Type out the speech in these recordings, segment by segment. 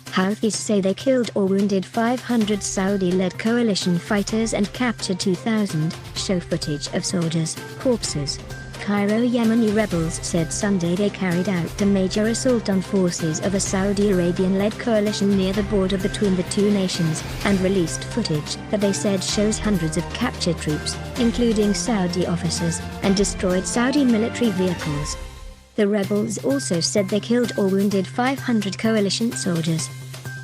Houthis say they killed or wounded 500 Saudi-led coalition fighters and captured 2,000, show footage of soldiers' corpses. CAIRO Yemeni rebels said Sunday they carried out a major assault on forces of a Saudi Arabian-led coalition near the border between the two nations, and released footage that they said shows hundreds of captured troops, including Saudi officers, and destroyed Saudi military vehicles. The rebels also said they killed or wounded 500 coalition soldiers.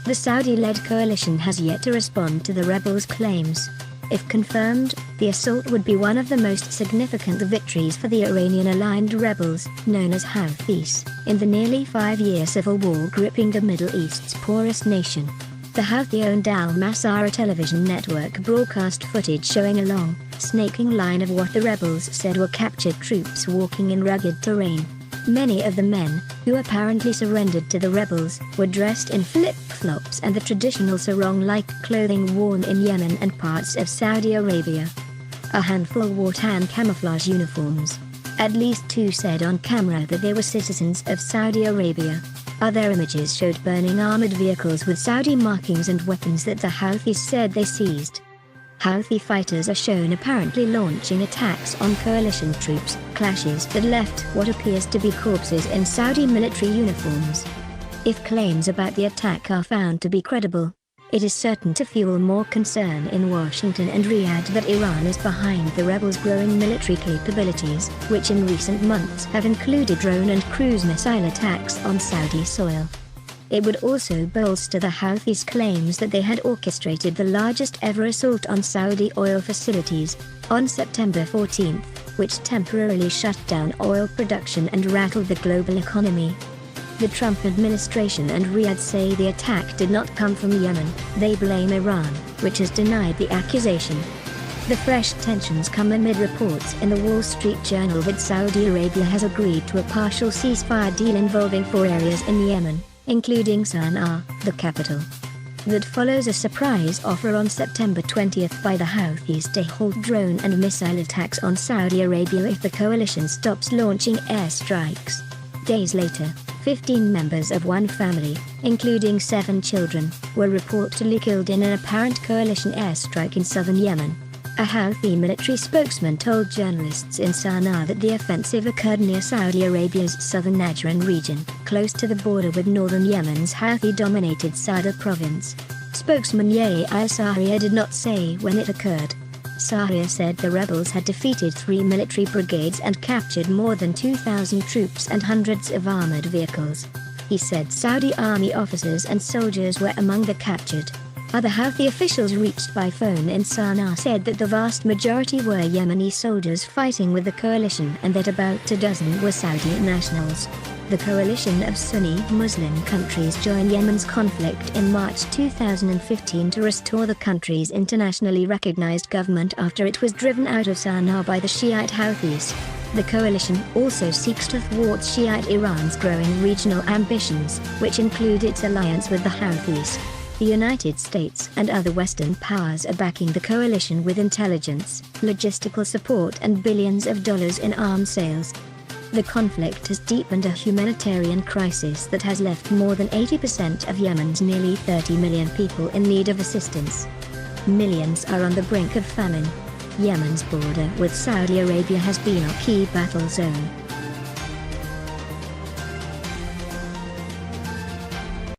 The Saudi-led coalition has yet to respond to the rebels' claims. If confirmed, the assault would be one of the most significant victories for the Iranian-aligned rebels, known as Houthis, in the nearly 5-year civil war gripping the Middle East's poorest nation. The Houthi-owned Al Masirah television network broadcast footage showing a long, snaking line of what the rebels said were captured troops walking in rugged terrain. Many of the men, who apparently surrendered to the rebels, were dressed in flip-flops and the traditional sarong-like clothing worn in Yemen and parts of Saudi Arabia. A handful wore tan camouflage uniforms. At least 2 said on camera that they were citizens of Saudi Arabia. Other images showed burning armored vehicles with Saudi markings and weapons that the Houthis said they seized. Houthi fighters are shown apparently launching attacks on coalition troops, clashes that left what appears to be corpses in Saudi military uniforms. If claims about the attack are found to be credible, it is certain to fuel more concern in Washington and Riyadh that Iran is behind the rebels' growing military capabilities, which in recent months have included drone and cruise missile attacks on Saudi soil. It would also bolster the Houthis' claims that they had orchestrated the largest ever assault on Saudi oil facilities, on September 14, which temporarily shut down oil production and rattled the global economy. The Trump administration and Riyadh say the attack did not come from Yemen. They blame Iran, which has denied the accusation. The fresh tensions come amid reports in the Wall Street Journal that Saudi Arabia has agreed to a partial ceasefire deal involving 4 areas in Yemen, including Sana'a, the capital. That follows a surprise offer on September 20 by the Houthis to halt drone and missile attacks on Saudi Arabia if the coalition stops launching airstrikes. Days later, 15 members of one family, including 7 children, were reportedly killed in an apparent coalition airstrike in southern Yemen. A Houthi military spokesman told journalists in Sana'a that the offensive occurred near Saudi Arabia's southern Najran region, close to the border with northern Yemen's Houthi-dominated Sada province. Spokesman Yahya Sahriya did not say when it occurred. Sahriya said the rebels had defeated 3 military brigades and captured more than 2,000 troops and hundreds of armored vehicles. He said Saudi army officers and soldiers were among the captured. Other Houthi officials reached by phone in Sana'a said that the vast majority were Yemeni soldiers fighting with the coalition and that about a dozen were Saudi nationals. The coalition of Sunni Muslim countries joined Yemen's conflict in March 2015 to restore the country's internationally recognized government after it was driven out of Sana'a by the Shiite Houthis. The coalition also seeks to thwart Shiite Iran's growing regional ambitions, which include its alliance with the Houthis. The United States and other Western powers are backing the coalition with intelligence, logistical support and billions of dollars in arms sales. The conflict has deepened a humanitarian crisis that has left more than 80% of Yemen's nearly 30 million people in need of assistance. Millions are on the brink of famine. Yemen's border with Saudi Arabia has been a key battle zone.